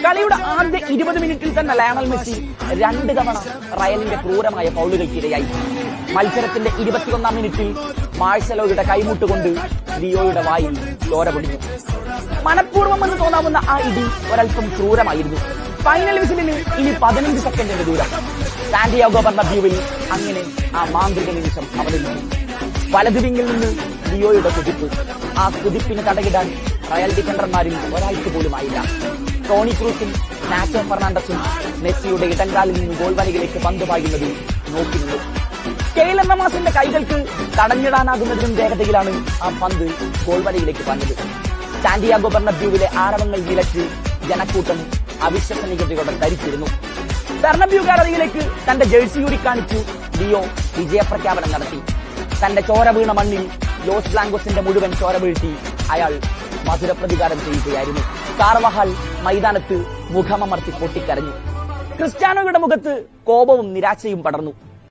കളിയുടെ ആദ്യ 20 മിനിറ്റിൽ തന്നെ ലയണൽ മെസ്സി 2 തവണ റയലിന്റെ ക്രൂരമായ ഫൗളുകൾക്കിരയായി. മത്സരത്തിന്റെ 21-ാം മിനിറ്റിൽ മാഴ്സലോയുടെ കൈമുട്ടുകൊണ്ട് ലിയോയുടെ വായിൽ ചോര പൊടിഞ്ഞു. മനഃപൂർവ്വമെന്ന് തോന്നാവുന്ന ആ ഇടി ഒരൽപ്പം ക്രൂരമായിരുന്നു. ഫൈനൽ വിസിലിന് ഇനി 15 സെക്കൻഡിന്റെ ദൂരം. സാന്റിയാഗോ ബെർണബ്യൂവിൽ അങ്ങനെ ആ മാന്ത്രിക നിമിഷം അവതരിച്ചു. വലതുവിങ്ങിൽ നിന്ന് ലിയോയുടെ കുതിപ്പ്. ആ കുതിപ്പിന് തടയിടാൻ റയൽ ഡിഫൻഡർമാരിൽ ഒരാൾക്ക് പോലുമായില്ല. ടോണി ക്രൂസും നാച്ചോ ഫെർണാണ്ടസും മെസ്സിയുടെ ഇടങ്കാലിൽ നിന്ന് ഗോൾ വലയിലേക്ക് പന്ത് പായുന്നത് നോക്കി നിന്നു. കെയ്ലർ നവാസിന്റെ കൈകൾക്ക് തടഞ്ഞിടാനാകുന്നതിനും വേഗതയിലാണ് ആ പന്ത് ഗോൾ വലയിലേക്ക് പാഞ്ഞത്. സാന്റിയാഗോ ബെർണബ്യൂവിലെ ആരവങ്ങൾ നിലച്ച് ജനക്കൂട്ടം അവിശ്വസനീയതയോടെ ധരിച്ചിരുന്നു. ബെർണബ്യൂ ഗാലറിയിലേക്ക് തന്റെ ജേഴ്സി ഊരിക്കാണിച്ചു ലിയോ വിജയപ്രഖ്യാപനം നടത്തി. തന്റെ ചോര വീണ മണ്ണിൽ ലോസ് ബ്ലാങ്കോസിന്റെ മുഴുവൻ ചോര വീഴ്ത്തി അയാൾ മധുരപ്രതികാരം ചെയ്യുകയായിരുന്നു. കാർവഹാൽ മൈതാനത്ത് മുഖമമർത്തി പൊട്ടിക്കരഞ്ഞു. ക്രിസ്ത്യാനോയുടെ മുഖത്ത് കോപവും നിരാശയും പടർന്നു.